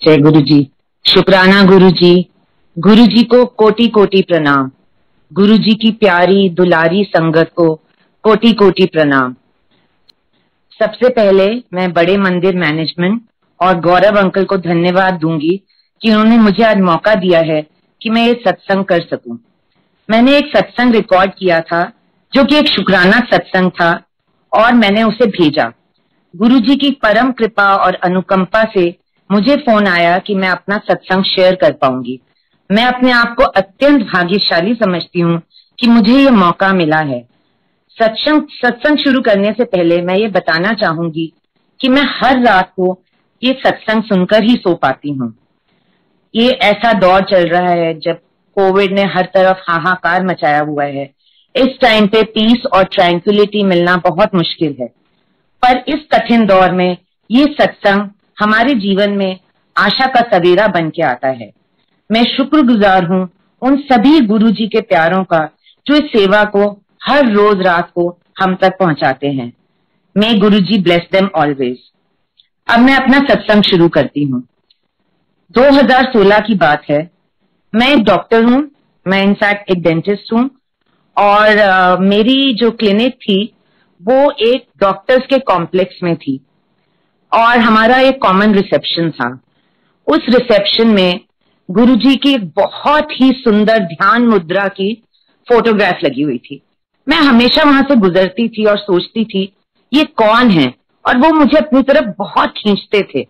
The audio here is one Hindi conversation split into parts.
जय गुरु जी। शुक्राना गुरु जी। गुरु जी को कोटि कोटि प्रणाम। गुरु जी की प्यारी दुलारी संगत को कोटि कोटि प्रणाम। सबसे पहले मैं बड़े मंदिर मैनेजमेंट और गौरव अंकल को धन्यवाद दूंगी कि उन्होंने मुझे आज मौका दिया है कि मैं ये सत्संग कर सकूं। मैंने एक सत्संग रिकॉर्ड किया था जो कि एक शुक्राना सत्संग था और मैंने उसे भेजा। गुरु जी की परम कृपा और अनुकंपा से मुझे फोन आया कि मैं अपना सत्संग शेयर कर पाऊंगी। मैं अपने आप को अत्यंत भाग्यशाली समझती हूँ कि मुझे ये मौका मिला है। सत्संग शुरू करने से पहले मैं ये बताना चाहूंगी कि मैं हर रात को ये सत्संग सुनकर ही सो पाती हूँ। ये ऐसा दौर चल रहा है जब कोविड ने हर तरफ हाहाकार मचाया हुआ है। इस टाइम पे पीस और ट्रैंक्विलिटी मिलना बहुत मुश्किल है, पर इस कठिन दौर में ये सत्संग हमारे जीवन में आशा का सवेरा बन के आता है। मैं शुक्रगुजार हूँ उन सभी गुरु जी के प्यारों का जो इस सेवा को हर रोज रात को हम तक पहुंचाते हैं। मे गुरु जी ब्लेस देम ऑलवेज। अब मैं अपना सत्संग शुरू करती हूँ। 2016 की बात है। मैं एक डॉक्टर हूँ, मैं इनफैक्ट एक डेंटिस्ट हूँ और मेरी जो क्लिनिक थी वो एक डॉक्टर्स के कॉम्प्लेक्स में थी और हमारा एक कॉमन रिसेप्शन था। उस रिसेप्शन में गुरुजी की एक बहुत ही सुंदर ध्यान मुद्रा की फोटोग्राफ लगी हुई थी। मैं हमेशा वहां से गुजरती थी और सोचती थी ये कौन है, और वो मुझे अपनी तरफ बहुत खींचते थे,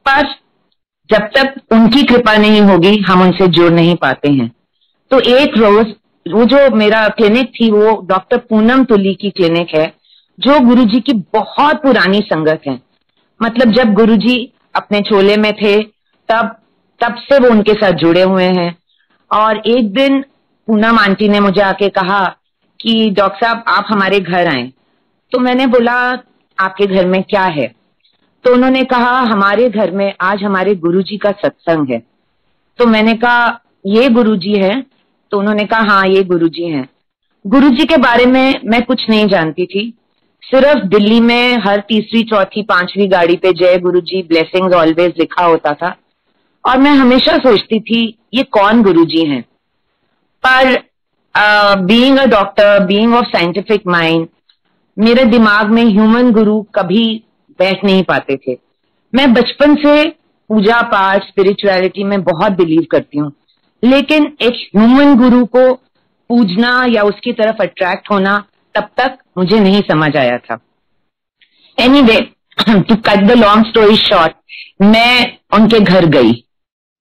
पर जब तक उनकी कृपा नहीं होगी हम उनसे जुड़ नहीं पाते हैं। तो एक रोज वो जो मेरा क्लिनिक थी वो डॉक्टर पूनम तुली की क्लिनिक है जो गुरुजी की बहुत पुरानी संगत है। मतलब जब गुरुजी अपने चोले में थे तब से वो उनके साथ जुड़े हुए हैं। और एक दिन पूनम आंटी ने मुझे आके कहा कि डॉक्टर साहब आप हमारे घर आए। तो मैंने बोला आपके घर में क्या है? तो उन्होंने कहा हमारे घर में आज हमारे गुरुजी का सत्संग है। तो मैंने कहा ये गुरुजी है? तो उन्होंने कहा हाँ ये गुरुजी हैं। गुरुजी के बारे में मैं कुछ नहीं जानती थी, सिर्फ दिल्ली में हर तीसरी चौथी पांचवी गाड़ी पे जय गुरुजी ब्लेसिंग्स ऑलवेज लिखा होता था और मैं हमेशा सोचती थी ये कौन गुरुजी हैं। पर being a doctor, being of scientific mind, मेरे दिमाग में ह्यूमन गुरु कभी बैठ नहीं पाते थे। मैं बचपन से पूजा पाठ स्पिरिचुअलिटी में बहुत बिलीव करती हूँ, लेकिन एक ह्यूमन गुरु को पूजना या उसकी तरफ अट्रैक्ट होना तब तक मुझे नहीं समझ आया था। Anyway, to cut the long story short, मैं उनके घर गई।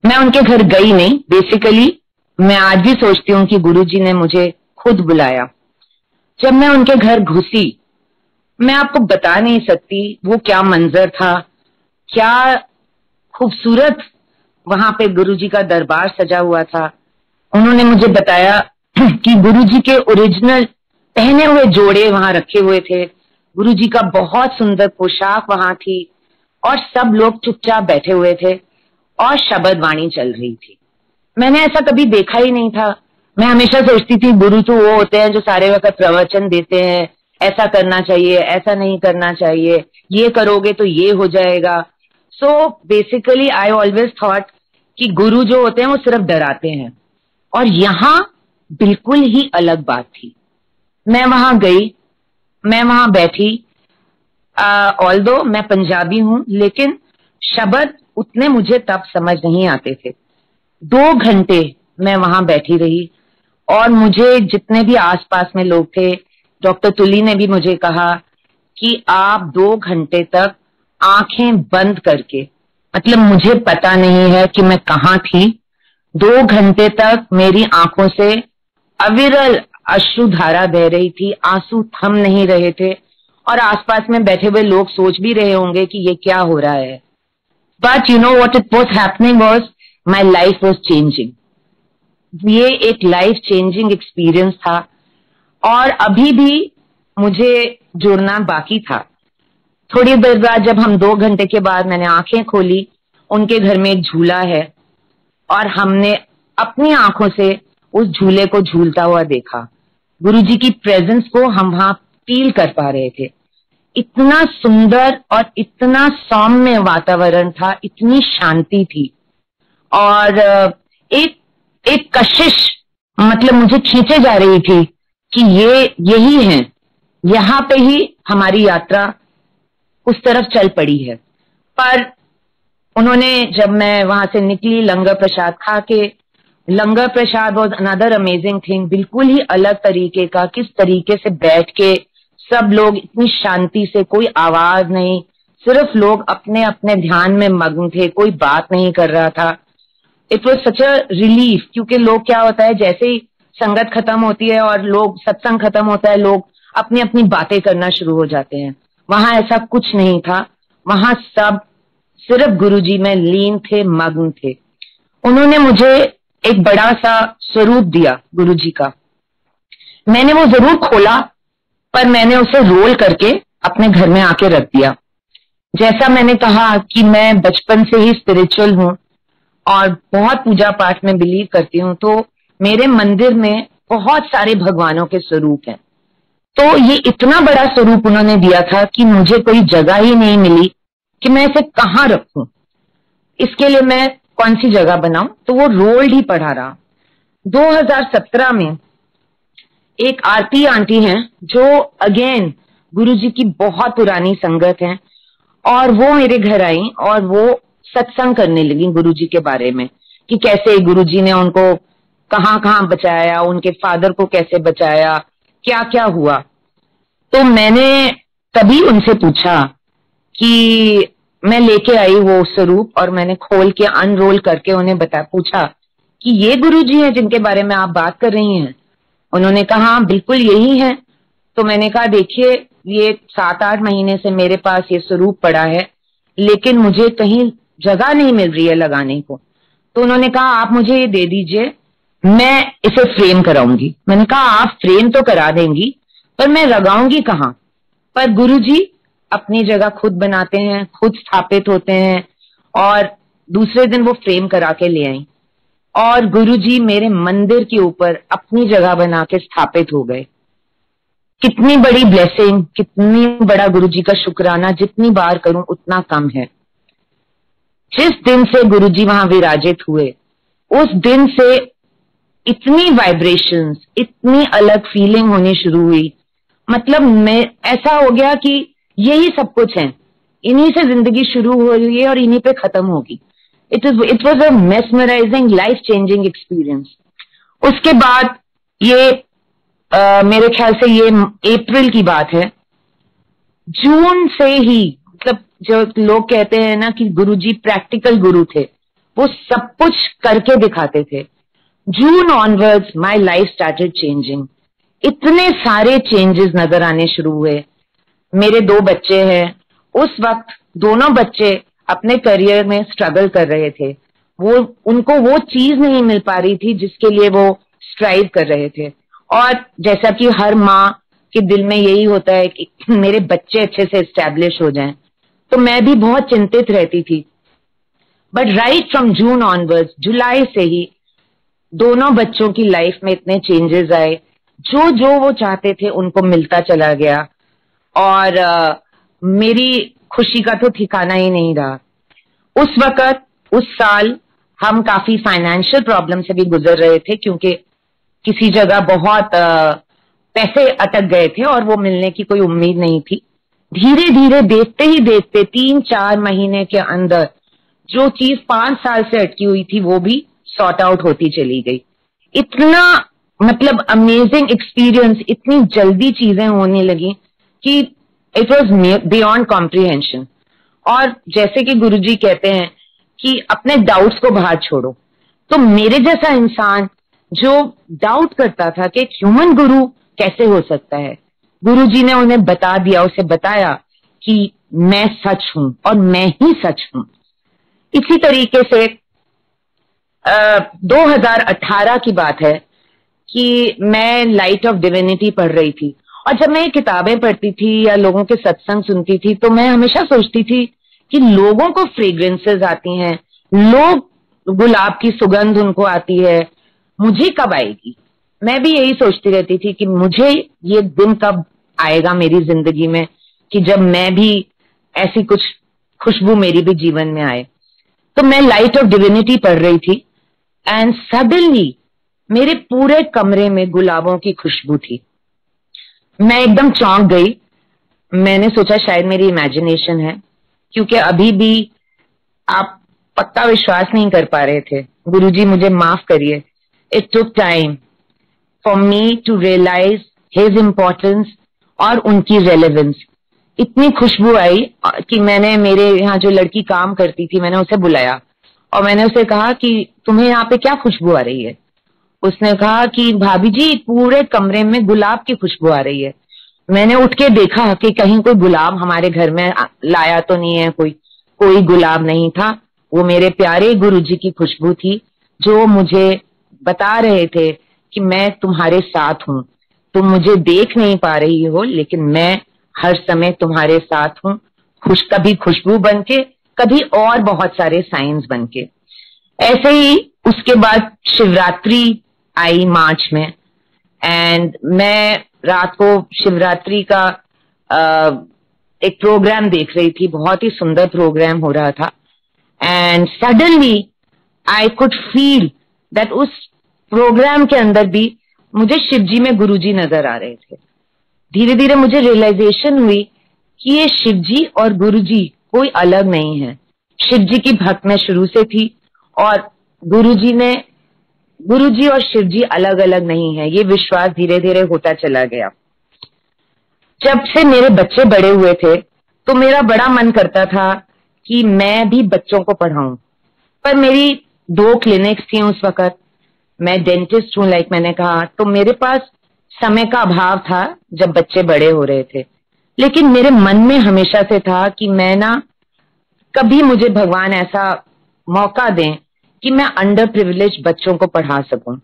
मैं उनके घर गई नहीं, बेसिकली मैं आज भी सोचती हूँ कि गुरुजी ने मुझे खुद बुलाया। जब मैं उनके घर घुसी, मैं आपको बता नहीं सकती वो क्या मंजर था, क्या खूबसूरत वहां पे गुरुजी का दरबार सजा हुआ था। उन्होंने मुझे बताया कि गुरुजी के ओरिजिनल पहने हुए जोड़े वहां रखे हुए थे, गुरुजी का बहुत सुंदर पोशाक वहां थी और सब लोग चुपचाप बैठे हुए थे और शब्द वाणी चल रही थी। मैंने ऐसा कभी देखा ही नहीं था। मैं हमेशा सोचती थी गुरु तो वो होते हैं जो सारे वक्त प्रवचन देते हैं, ऐसा करना चाहिए, ऐसा नहीं करना चाहिए, ये करोगे तो ये हो जाएगा। So basically I always thought कि गुरु जो होते हैं वो सिर्फ डराते हैं, और यहाँ बिल्कुल ही अलग बात थी। मैं वहां गई, मैं वहां बैठी। ऑल्दो मैं पंजाबी हूं, लेकिन शब्द उतने मुझे तब समझ नहीं आते थे। 2 घंटे मैं वहां बैठी रही और मुझे जितने भी आसपास में लोग थे, डॉक्टर तुली ने भी मुझे कहा कि आप 2 घंटे तक आंखें बंद करके, मतलब मुझे पता नहीं है कि मैं कहाँ थी, 2 घंटे तक मेरी आंखों से अविरल अश्रुधारा बह रही थी, आंसू थम नहीं रहे थे और आसपास में बैठे हुए लोग सोच भी रहे होंगे कि ये क्या हो रहा है। But you know what it was happening was my life was changing. ये एक लाइफ चेंजिंग एक्सपीरियंस था और अभी भी मुझे जुड़ना बाकी था। थोड़ी देर बाद जब हम 2 घंटे के बाद मैंने आंखें खोली, उनके घर में एक झूला है और हमने अपनी आंखों से उस झूले को झूलता हुआ देखा। गुरुजी की प्रेजेंस को हम वहां फील कर पा रहे थे। इतना सुंदर और इतना सौम्य वातावरण था, इतनी शांति थी। और एक कशिश मतलब मुझे खींचे जा रही थी कि ये यही है, यहाँ पे ही हमारी यात्रा उस तरफ चल पड़ी है। पर उन्होंने, जब मैं वहां से निकली, लंगर प्रसाद खा के, लंगर प्रसाद वॉज अनदर अमेजिंग थिंग, बिल्कुल ही अलग तरीके का, किस तरीके से बैठ के सब लोग इतनी शांति से, कोई आवाज नहीं, सिर्फ लोग अपने अपने ध्यान में मग्न थे, कोई बात नहीं कर रहा था। It was such a relief, क्योंकि लोग, क्या होता है, जैसे ही संगत खत्म होती है और लोग, सत्संग खत्म होता है, लोग अपनी अपनी बातें करना शुरू हो जाते हैं। वहां ऐसा कुछ नहीं था, वहां सब सिर्फ गुरुजी में लीन थे, मग्न थे। उन्होंने मुझे एक बड़ा सा स्वरूप दिया गुरुजी का। मैंने वो जरूर खोला, पर मैंने उसे रोल करके अपने घर में आके रख दिया। जैसा मैंने कहा कि मैं बचपन से ही स्पिरिचुअल हूं और बहुत पूजा पाठ में बिलीव करती हूँ, तो मेरे मंदिर में बहुत सारे भगवानों के स्वरूप हैं। तो ये इतना बड़ा स्वरूप उन्होंने दिया था कि मुझे कोई जगह ही नहीं मिली कि मैं इसे कहाँ रखूं। इसके लिए मैं कौन सी जगह बनाऊं, तो वो रोल्ड ही पड़ा रहा। 2017 में एक आरती आंटी हैं जो अगेन गुरुजी की बहुत पुरानी संगत हैं, और वो मेरे घर आई और वो सत्संग करने लगी गुरुजी के बारे में कि कैसे गुरुजी ने उनको कहाँ कहाँ बचाया, उनके फादर को कैसे बचाया, क्या क्या हुआ। तो मैंने तभी उनसे पूछा कि मैं लेके आई वो स्वरूप, और मैंने खोल के अनरोल करके उन्हें पूछा कि ये गुरुजी हैं जिनके बारे में आप बात कर रही हैं। उन्होंने कहा हाँ बिल्कुल यही है। तो मैंने कहा देखिए, ये 7-8 महीने से मेरे पास ये स्वरूप पड़ा है, लेकिन मुझे कहीं जगह नहीं मिल रही है लगाने को। तो उन्होंने कहा आप मुझे ये दे दीजिए, मैं इसे फ्रेम कराऊंगी। मैंने कहा आप फ्रेम तो करा देंगी, पर मैं लगाऊंगी कहाँ। पर गुरुजी अपनी जगह खुद बनाते हैं, खुद स्थापित होते हैं, और दूसरे दिन वो फ्रेम करा के ले आई, और गुरुजी मेरे मंदिर के ऊपर अपनी जगह बना के स्थापित हो गए। कितनी बड़ी ब्लेसिंग, कितनी बड़ा गुरुजी का शुक्राना, जितनी बार करूं उतना कम है। जिस दिन से गुरुजी वहां विराजित हुए, उस दिन से इतनी वाइब्रेशंस, इतनी अलग फीलिंग होनी शुरू हुई। मतलब मैं, ऐसा हो गया कि यही सब कुछ है, इन्हीं से जिंदगी शुरू हो रही है और इन्हीं पे खत्म होगी। It was a mesmerising, life changing experience. उसके बाद ये मेरे ख्याल से ये अप्रैल की बात है, जून से ही, मतलब जो लोग कहते हैं ना कि गुरुजी प्रैक्टिकल गुरु थे, वो सब कुछ करके दिखाते थे। June onwards my life started changing. इतने सारे चेंजेस नजर आने शुरू हुए। मेरे 2 बच्चे हैं। उस वक्त दोनों बच्चे अपने करियर में स्ट्रगल कर रहे थे। उनको वो चीज नहीं मिल पा रही थी जिसके लिए वो स्ट्राइव कर रहे थे। और जैसा कि हर माँ के दिल में यही होता है कि मेरे बच्चे अच्छे से एस्टैब्लिश हो जाएं, तो मैं भी बहुत चिंतित रहती थी। But right from June onwards, जुलाई से ही दोनों बच्चों की लाइफ में इतने चेंजेस आए, जो जो वो चाहते थे उनको मिलता चला गया। और मेरी खुशी का तो ठिकाना ही नहीं रहा। उस वक्त, उस साल हम काफी फाइनेंशियल प्रॉब्लम से भी गुजर रहे थे, क्योंकि किसी जगह बहुत पैसे अटक गए थे और वो मिलने की कोई उम्मीद नहीं थी। धीरे धीरे, देखते ही देखते 3-4 महीने के अंदर जो चीज 5 साल से अटकी हुई थी वो भी सॉर्ट आउट होती चली गई। इतना मतलब अमेजिंग एक्सपीरियंस, इतनी जल्दी चीजें होने लगी कि इट वॉज बियॉन्ड कॉम्प्रिहेंशन। और जैसे कि गुरुजी कहते हैं कि अपने डाउट्स को बाहर छोड़ो, तो मेरे जैसा इंसान जो डाउट करता था कि ह्यूमन गुरु कैसे हो सकता है, गुरुजी ने उन्हें बता दिया, उसे बताया कि मैं सच हूं और मैं ही सच हूं। इसी तरीके से 2018 की बात है कि मैं लाइट ऑफ डिविनिटी पढ़ रही थी, और जब मैं ये किताबें पढ़ती थी या लोगों के सत्संग सुनती थी, तो मैं हमेशा सोचती थी कि लोगों को फ्रेग्रेंसेस आती हैं, लोग गुलाब की सुगंध उनको आती है, मुझे कब आएगी। मैं भी यही सोचती रहती थी कि मुझे ये दिन कब आएगा मेरी जिंदगी में कि जब मैं भी ऐसी कुछ खुशबू मेरी भी जीवन में आए। तो मैं लाइट ऑफ डिविनिटी पढ़ रही थी एंड सडनली मेरे पूरे कमरे में गुलाबों की खुशबू थी। मैं एकदम चौंक गई। मैंने सोचा शायद मेरी इमेजिनेशन है, क्योंकि अभी भी आप पक्का विश्वास नहीं कर पा रहे थे। गुरुजी मुझे माफ करिए, it took time for me to realise his importance और उनकी रेलेवेंस। इतनी खुशबू आई कि मैंने, मेरे यहाँ जो लड़की काम करती थी, मैंने उसे बुलाया और मैंने उसे कहा कि तुम्हें यहाँ पे क्या खुशबू आ रही है। उसने कहा कि भाभी जी पूरे कमरे में गुलाब की खुशबू आ रही है। मैंने उठ के देखा कि कहीं कोई गुलाब हमारे घर में लाया तो नहीं है, कोई गुलाब नहीं था। वो मेरे प्यारे गुरुजी की खुशबू थी, जो मुझे बता रहे थे कि मैं तुम्हारे साथ हूं। तुम मुझे देख नहीं पा रही हो, लेकिन मैं हर समय तुम्हारे साथ हूं। कभी खुशबू बनके, कभी और बहुत सारे साइंस बनके। ऐसे ही उसके बाद शिवरात्रि आई मार्च में, एंड मैं रात को शिवरात्रि का एक प्रोग्राम देख रही थी। बहुत ही सुंदर प्रोग्राम हो रहा था and suddenly I could feel that उस प्रोग्राम के अंदर भी मुझे शिवजी में गुरुजी नजर आ रहे थे। धीरे धीरे मुझे रियलाइजेशन हुई कि ये शिवजी और गुरुजी कोई अलग नहीं है। शिवजी की भक्त मैं शुरू से थी और गुरुजी और शिवजी अलग अलग नहीं है। ये विश्वास धीरे धीरे होता चला गया। जब से मेरे बच्चे बड़े हुए थे तो मेरा बड़ा मन करता था कि मैं भी बच्चों को पढ़ाऊं, पर मेरी 2 क्लिनिक्स थी उस वक्त। मैं डेंटिस्ट हूं, लाइक मैंने कहा, तो मेरे पास समय का अभाव था जब बच्चे बड़े हो रहे थे। लेकिन मेरे मन में हमेशा से था कि मैं ना, कभी मुझे भगवान ऐसा मौका दें कि मैं अंडर प्रिविलेज बच्चों को पढ़ा सकूं।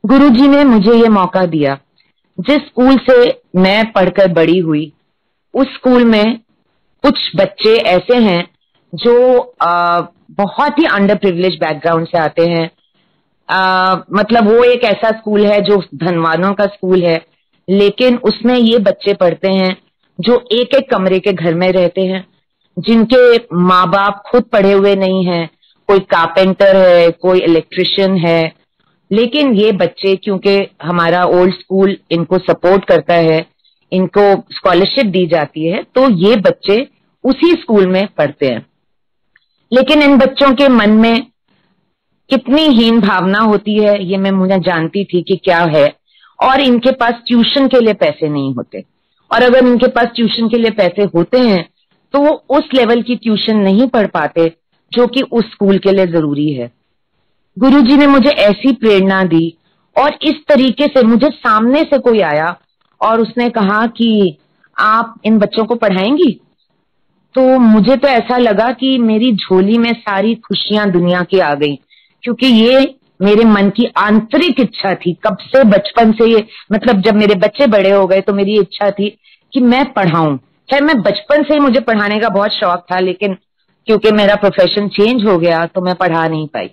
गुरुजी ने मुझे ये मौका दिया। जिस स्कूल से मैं पढ़कर बड़ी हुई, उस स्कूल में कुछ बच्चे ऐसे हैं जो बहुत ही अंडर प्रिविलेज बैकग्राउंड से आते हैं। मतलब वो एक ऐसा स्कूल है जो धनवानों का स्कूल है, लेकिन उसमें ये बच्चे पढ़ते हैं जो एक एक कमरे के घर में रहते हैं, जिनके माँ बाप खुद पढ़े हुए नहीं हैं। कोई कारपेंटर है, कोई इलेक्ट्रिशियन है, लेकिन ये बच्चे, क्योंकि हमारा ओल्ड स्कूल इनको सपोर्ट करता है, इनको स्कॉलरशिप दी जाती है, तो ये बच्चे उसी स्कूल में पढ़ते हैं। लेकिन इन बच्चों के मन में कितनी हीन भावना होती है ये मुझे जानती थी कि क्या है। और इनके पास ट्यूशन के लिए पैसे नहीं होते, और अगर इनके पास ट्यूशन के लिए पैसे होते हैं तो वो उस लेवल की ट्यूशन नहीं पढ़ पाते जो कि उस स्कूल के लिए जरूरी है। गुरुजी ने मुझे ऐसी प्रेरणा दी और इस तरीके से मुझे सामने से कोई आया और उसने कहा कि आप इन बच्चों को पढ़ाएंगी। तो मुझे तो ऐसा लगा कि मेरी झोली में सारी खुशियां दुनिया की आ गई, क्योंकि ये मेरे मन की आंतरिक इच्छा थी। कब से, बचपन से ये, मतलब जब मेरे बच्चे बड़े हो गए तो मेरी इच्छा थी कि मैं पढ़ाऊं। खैर, मैं बचपन से ही, मुझे पढ़ाने का बहुत शौक था, लेकिन क्योंकि मेरा प्रोफेशन चेंज हो गया तो मैं पढ़ा नहीं पाई।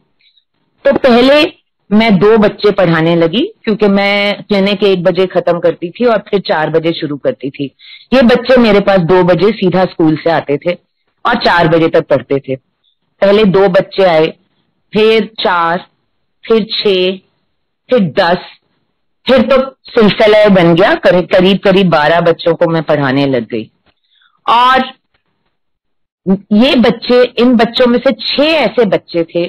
तो पहले मैं 2 बच्चे पढ़ाने लगी, क्योंकि मैं क्लिनिक 1 बजे खत्म करती थी और फिर 4 बजे शुरू करती थी। ये बच्चे मेरे पास 2 बजे सीधा स्कूल से आते थे और 4 बजे तक पढ़ते थे। पहले 2 बच्चे आए, फिर 4, फिर 6, फिर 10, फिर तो सिलसिला बन गया। करीब 12 बच्चों को मैं पढ़ाने लग गई। और ये बच्चे, इन बच्चों में से 6 ऐसे बच्चे थे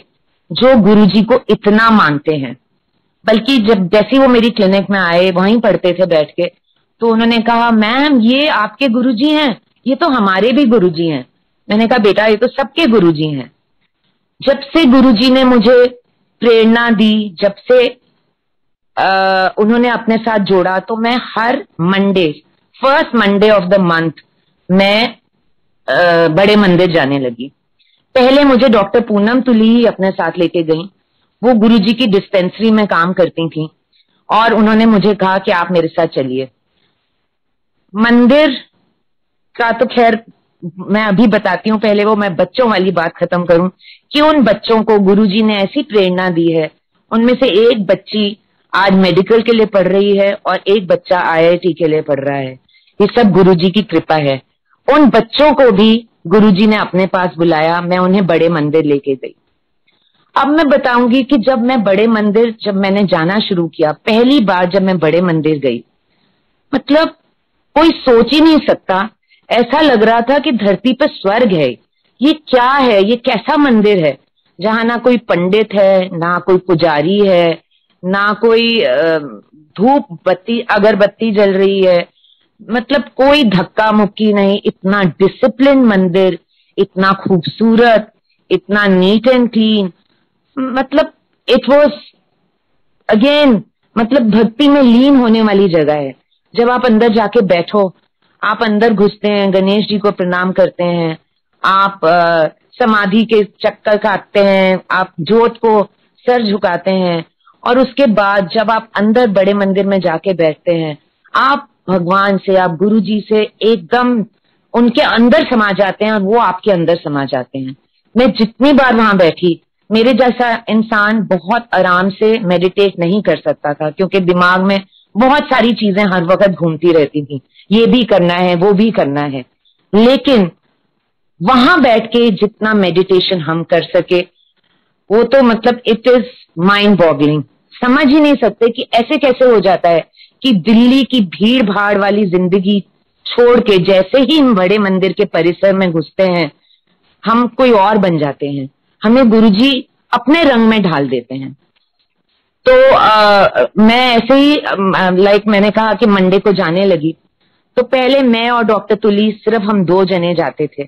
जो गुरुजी को इतना मानते हैं। बल्कि जैसे वो मेरी क्लिनिक में आए, वहीं पढ़ते थे बैठ के, तो उन्होंने कहा, मैम ये आपके गुरुजी हैं, ये तो हमारे भी गुरुजी हैं। मैंने कहा, बेटा ये तो सबके गुरुजी हैं। जब से गुरुजी ने मुझे प्रेरणा दी, जब से उन्होंने अपने साथ जोड़ा, तो मैं हर Monday, first Monday of the month मैं बड़े मंदिर जाने लगी। पहले मुझे डॉक्टर पूनम तुली ही अपने साथ लेके गई। वो गुरुजी की डिस्पेंसरी में काम करती थी और उन्होंने मुझे कहा कि आप मेरे साथ चलिए। मंदिर का तो खैर मैं अभी बताती हूँ, पहले वो मैं बच्चों वाली बात खत्म करूं कि उन बच्चों को गुरुजी ने ऐसी प्रेरणा दी है। उनमें से एक बच्ची आज मेडिकल के लिए पढ़ रही है और एक बच्चा IIT के लिए पढ़ रहा है। ये सब गुरुजी की कृपा है। उन बच्चों को भी गुरुजी ने अपने पास बुलाया, मैं उन्हें बड़े मंदिर लेके गई। अब मैं बताऊंगी कि जब मैंने जाना शुरू किया, पहली बार जब मैं बड़े मंदिर गई, मतलब कोई सोच ही नहीं सकता, ऐसा लग रहा था कि धरती पर स्वर्ग है। ये क्या है, ये कैसा मंदिर है जहां ना कोई पंडित है, ना कोई पुजारी है, ना कोई धूप बत्ती अगरबत्ती जल रही है, मतलब कोई धक्का मुक्की नहीं। इतना डिसिप्लिन मंदिर, इतना खूबसूरत, इतना नीट एंड क्लीन, मतलब इट वॉज अगेन, मतलब भक्ति में लीन होने वाली जगह है। जब आप अंदर जाके बैठो, आप अंदर घुसते हैं, गणेश जी को प्रणाम करते हैं, आप समाधि के चक्कर काटते हैं, आप जोत को सर झुकाते हैं, और उसके बाद जब आप अंदर बड़े मंदिर में जाके बैठते हैं, आप भगवान से, आप गुरु जी से एकदम उनके अंदर समा जाते हैं और वो आपके अंदर समा जाते हैं। मैं जितनी बार वहां बैठी, मेरे जैसा इंसान बहुत आराम से मेडिटेट नहीं कर सकता था, क्योंकि दिमाग में बहुत सारी चीजें हर वक्त घूमती रहती थी, ये भी करना है, वो भी करना है। लेकिन वहां बैठ के जितना मेडिटेशन हम कर सके, वो तो मतलब इट इज माइंड बॉगलिंग। समझ ही नहीं सकते कि ऐसे कैसे हो जाता है कि दिल्ली की भीड़ भाड़ वाली जिंदगी छोड़ के जैसे ही हम बड़े मंदिर के परिसर में घुसते हैं, हम कोई और बन जाते हैं। हमें गुरुजी अपने रंग में ढाल देते हैं। तो मैं ऐसे ही लाइक मैंने कहा कि मंडे को जाने लगी, तो पहले मैं और डॉक्टर तुली सिर्फ हम 2 जने जाते थे।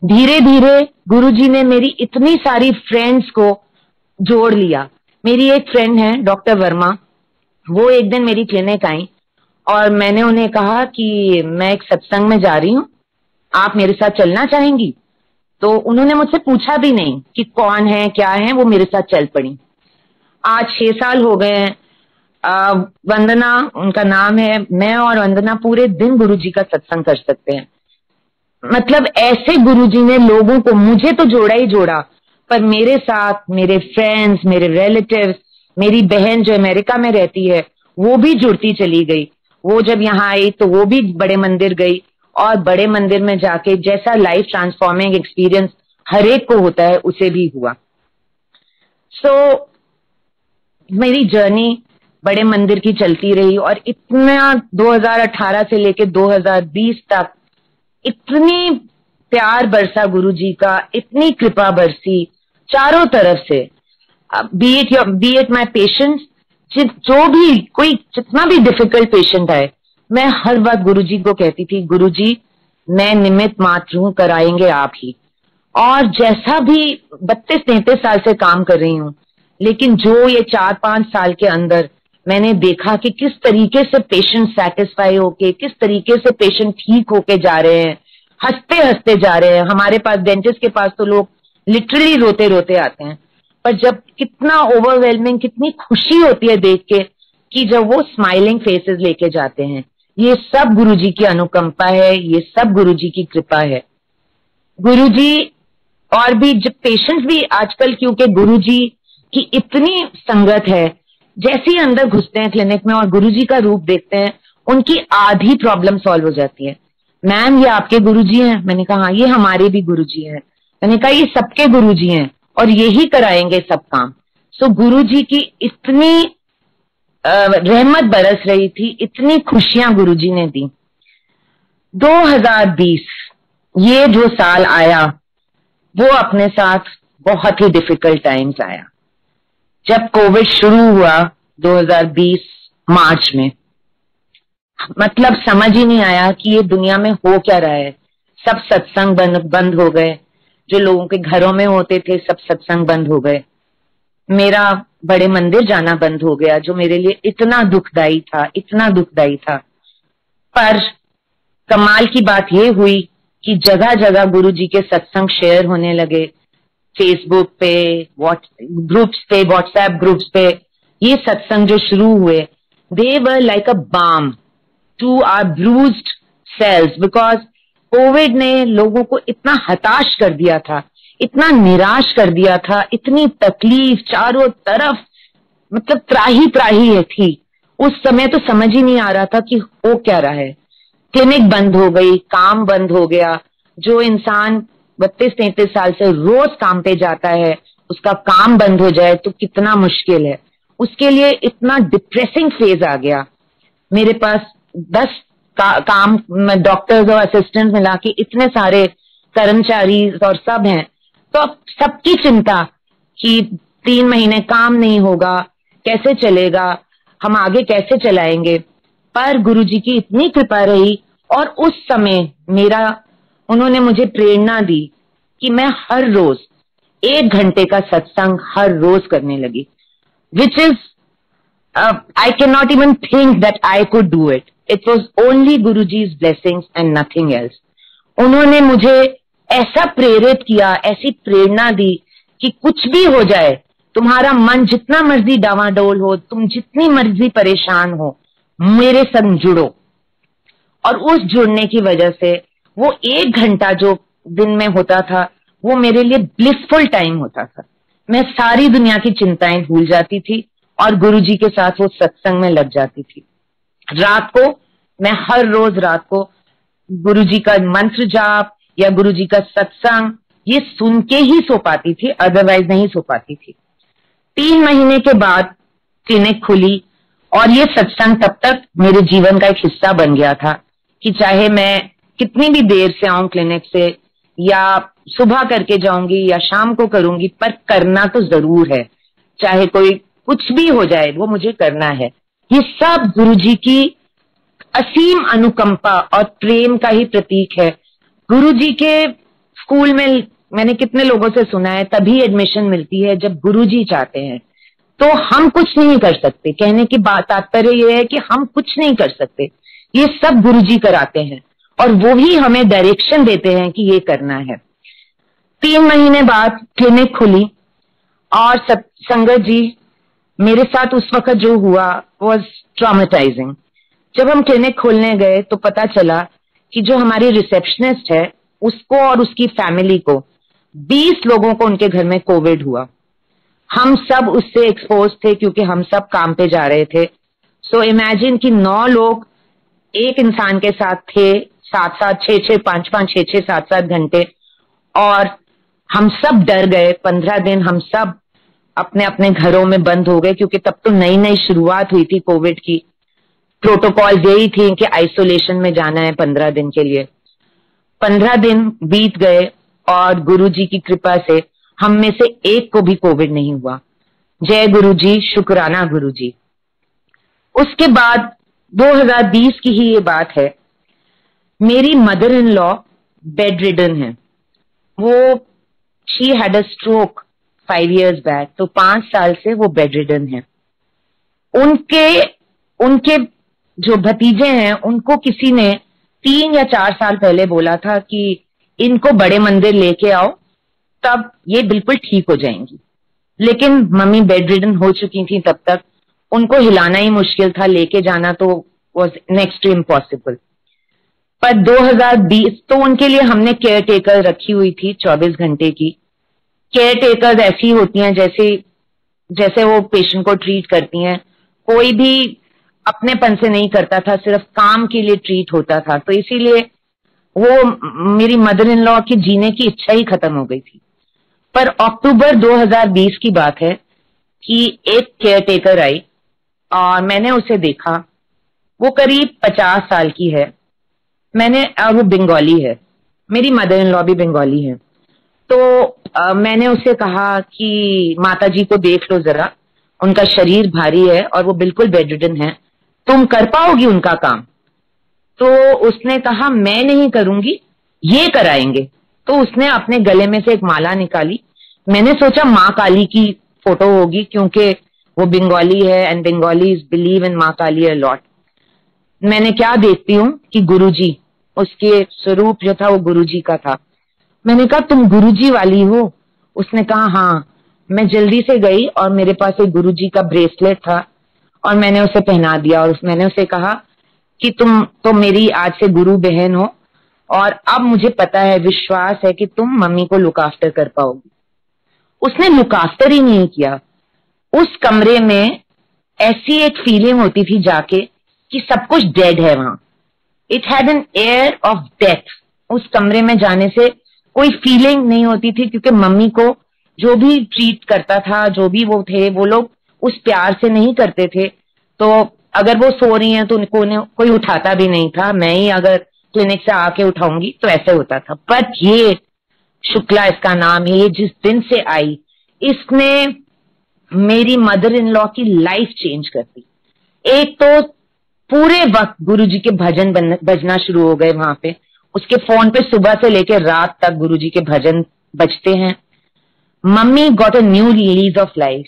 धीरे धीरे गुरुजी ने मेरी इतनी सारी फ्रेंड्स को जोड़ लिया। मेरी एक फ्रेंड है डॉक्टर वर्मा, वो एक दिन मेरी क्लिनिक आई और मैंने उन्हें कहा कि मैं एक सत्संग में जा रही हूँ, आप मेरे साथ चलना चाहेंगी? तो उन्होंने मुझसे पूछा भी नहीं कि कौन है क्या है, वो मेरे साथ चल पड़ी। आज 6 साल हो गए हैं। वंदना उनका नाम है। मैं और वंदना पूरे दिन गुरुजी का सत्संग कर सकते हैं। मतलब ऐसे गुरुजी ने लोगों को, मुझे तो जोड़ा ही जोड़ा, पर मेरे साथ मेरे फ्रेंड्स, मेरे रिलेटिव्स, मेरी बहन जो अमेरिका में रहती है, वो भी जुड़ती चली गई। वो जब यहाँ आई तो वो भी बड़े मंदिर गई, और बड़े मंदिर में जाके जैसा लाइफ ट्रांसफॉर्मिंग एक्सपीरियंस हर एक को होता है, उसे भी हुआ। सो मेरी जर्नी बड़े मंदिर की चलती रही, और इतना 2018 से लेके 2020 तक इतनी प्यार बरसा गुरुजी का, इतनी कृपा बरसी चारों तरफ से। बी इट माई पेशेंट्स, जो भी कोई जितना भी डिफिकल्ट पेशेंट आए, मैं हर वक्त गुरुजी को कहती थी, गुरुजी मैं निमित्त मात्र हूं, कराएंगे आप ही। और जैसा भी 32-33 साल से काम कर रही हूं, लेकिन जो ये 4-5 साल के अंदर मैंने देखा कि किस तरीके से पेशेंट सेटिस्फाई होके, किस तरीके से पेशेंट ठीक होके जा रहे हैं, हंसते हंसते जा रहे हैं। हमारे पास, डेंटिस्ट के पास तो लोग लिटरली रोते रोते आते हैं, पर जब कितना ओवरवेलमिंग, कितनी खुशी होती है देख के कि जब वो स्माइलिंग फेसेस लेके जाते हैं। ये सब गुरुजी की अनुकंपा है, ये सब गुरुजी की कृपा है। गुरुजी और भी जब पेशेंट्स भी आजकल, क्योंकि गुरुजी की इतनी संगत है, जैसे ही अंदर घुसते हैं क्लिनिक में और गुरुजी का रूप देखते हैं, उनकी आधी प्रॉब्लम सॉल्व हो जाती है। मैम ये आपके गुरुजी हैं? मैंने कहा हाँ, ये हमारे भी गुरुजी हैं। मैंने कहा ये सबके गुरुजी हैं और यही कराएंगे सब काम। सो गुरुजी की इतनी रहमत बरस रही थी, इतनी खुशियां गुरुजी ने दी। 2020 ये जो साल आया, वो अपने साथ बहुत ही डिफिकल्ट टाइम्स आया। जब कोविड शुरू हुआ 2020 मार्च में, मतलब समझ ही नहीं आया कि ये दुनिया में हो क्या रहा है। सब सत्संग बंद हो गए, जो लोगों के घरों में होते थे सब सत्संग बंद हो गए। मेरा बड़े मंदिर जाना बंद हो गया, जो मेरे लिए इतना दुखदाई था, इतना दुखदाई था। पर कमाल की बात ये हुई कि जगह जगह गुरुजी के सत्संग शेयर होने लगे, फेसबुक पे, ग्रुप्स पे, व्हाट्सएप ग्रुप्स पे। ये सत्संग जो शुरू हुए, they were like a balm to our bruised cells, because COVID ने लोगों को इतना हताश कर दिया था, इतना निराश कर दिया था, इतनी तकलीफ चारों तरफ, मतलब त्राही त्राही थी। उस समय तो समझ ही नहीं आ रहा था कि हो क्या रहा है। क्लिनिक बंद हो गई, काम बंद हो गया। जो इंसान 32-33 साल से रोज काम पे जाता है, उसका काम बंद हो जाए तो कितना मुश्किल है। उसके लिए इतना डिप्रेसिंग फेज आ गया। मेरे पास 10 काम डॉक्टर्स और असिस्टेंट मिला के इतने सारे कर्मचारी और सब हैं, तो अब सबकी चिंता कि 3 महीने काम नहीं होगा, कैसे चलेगा, हम आगे कैसे चलाएंगे। पर गुरुजी की इतनी कृपा रही और उस समय उन्होंने मुझे प्रेरणा दी कि मैं हर रोज 1 घंटे का सत्संग हर रोज करने लगी, which is I cannot even think that I could do it. It was only Guruji's blessings and nothing else. उन्होंने मुझे ऐसा प्रेरित किया, ऐसी प्रेरणा दी कि कुछ भी हो जाए, तुम्हारा मन जितना मर्जी डावाडोल हो, तुम जितनी मर्जी परेशान हो, मेरे संग जुड़ो। और उस जुड़ने की वजह से वो 1 घंटा जो दिन में होता था, वो मेरे लिए ब्लिसफुल टाइम होता था। मैं सारी दुनिया की चिंताएं भूल जाती थी और गुरुजी के साथ वो सत्संग में लग जाती थी। रात को मैं हर रोज रात को गुरुजी का मंत्र जाप या गुरुजी का सत्संग ये सुन के ही सो पाती थी, अदरवाइज नहीं सो पाती थी। 3 महीने के बाद क्लिनिक खुली और ये सत्संग तब तक मेरे जीवन का एक हिस्सा बन गया था कि चाहे मैं कितनी भी देर से आऊं क्लिनिक से, या सुबह करके जाऊंगी या शाम को करूंगी, पर करना तो जरूर है। चाहे कोई कुछ भी हो जाए, वो मुझे करना है। ये सब गुरुजी की असीम अनुकंपा और प्रेम का ही प्रतीक है। गुरुजी के स्कूल में मैंने कितने लोगों से सुना है, तभी एडमिशन मिलती है जब गुरुजी चाहते हैं। तो हम कुछ नहीं कर सकते। कहने की बात तात्पर्य यह है कि हम कुछ नहीं कर सकते, ये सब गुरुजी कराते हैं और वो ही हमें डायरेक्शन देते हैं कि ये करना है। 3 महीने बाद क्लिनिक खुली और संगत जी, मेरे साथ उस वक्त जो हुआ वॉज ट्रॉमेटाइजिंग। जब हम क्लिनिक खोलने गए तो पता चला कि जो हमारी रिसेप्शनिस्ट है उसको और उसकी फैमिली को 20 लोगों को उनके घर में कोविड हुआ। हम सब उससे एक्सपोज थे क्योंकि हम सब काम पे जा रहे थे। सो इमेजिन कि 9 लोग एक इंसान के साथ थे, 7-7, 6-6, 5-5, 6-6, 7-7 घंटे, और हम सब डर गए। 15 दिन हम सब अपने अपने घरों में बंद हो गए क्योंकि तब तो नई नई शुरुआत हुई थी कोविड की। प्रोटोकॉल यही थी कि आइसोलेशन में जाना है 15 दिन के लिए। 15 दिन बीत गए और गुरुजी की कृपा से हम में से एक को भी कोविड नहीं हुआ। जय गुरुजी, शुक्राना गुरुजी। उसके बाद 2020 की ही ये बात है, मेरी mother in law bed ridden है। वो she had a stroke 5 years back, तो 5 साल से वो बेड रिडन है। उनके जो भतीजे हैं उनको किसी ने 3 या 4 साल पहले बोला था कि इनको बड़े मंदिर लेके आओ, तब ये बिल्कुल ठीक हो जाएंगी। लेकिन मम्मी बेड रिडन हो चुकी थी तब तक, उनको हिलाना ही मुश्किल था, लेके जाना तो वॉज नेक्स्ट टू इम्पॉसिबल। पर 2020 तो उनके लिए हमने केयर टेकर रखी हुई थी 24 घंटे की। केयर टेकर ऐसी होती हैं जैसे वो पेशेंट को ट्रीट करती हैं। कोई भी अपनेपन से नहीं करता था, सिर्फ काम के लिए ट्रीट होता था। तो इसीलिए वो मेरी मदर इन लॉ की जीने की इच्छा ही खत्म हो गई थी। पर अक्टूबर 2020 की बात है कि एक केयर टेकर आई और मैंने उसे देखा। वो करीब 50 साल की है। और वो बंगाली है, मेरी मदर इन लॉ भी बंगाली है। तो मैंने उससे कहा कि माता जी को देख लो जरा, उनका शरीर भारी है और वो बिल्कुल बेड रिडन है, तुम कर पाओगी उनका काम? तो उसने कहा मैं नहीं करूंगी, ये कराएंगे। तो उसने अपने गले में से एक माला निकाली। मैंने सोचा माँ काली की फोटो होगी क्योंकि वो बंगाली है एंड बंगालीज बिलीव इन माँ काली अ लॉट। मैंने क्या देखती हूँ कि गुरुजी, उसके स्वरूप जो था वो गुरुजी का था। मैंने कहा तुम गुरुजी वाली हो? उसने कहा हाँ। मैं जल्दी से गई और मेरे पास एक गुरुजी का ब्रेसलेट था और मैंने उसे पहना दिया और मैंने उसे कहा कि तुम तो मेरी आज से गुरु बहन हो और अब मुझे पता है, विश्वास है कि तुम मम्मी को लुक आफ्टर कर पाओगी। उसने लुक आफ्टर ही नहीं किया। उस कमरे में ऐसी एक फीलिंग होती थी जाके कि सब कुछ डेड है वहां। It had an air of death. उस कमरे में जाने से कोई फीलिंग नहीं होती थी, क्योंकि मम्मी को जो भी ट्रीट करता था, जो भी वो थे, वो लोग उस प्यार से नहीं करते थे। तो अगर वो सो रही हैं तो उनको कोई उठाता भी नहीं था। मैं ही अगर क्लिनिक से आके उठाऊंगी तो ऐसे होता था। पर ये शुक्ला इसका नाम है, ये जिस दिन से आई, इसने मेरी मदर इन लॉ की लाइफ चेंज कर दी। एक तो पूरे वक्त गुरुजी के भजन बजना शुरू हो गए वहां पे। उसके फोन पे सुबह से लेकर रात तक गुरुजी के भजन बजते हैं। Mummy got a new lease of life,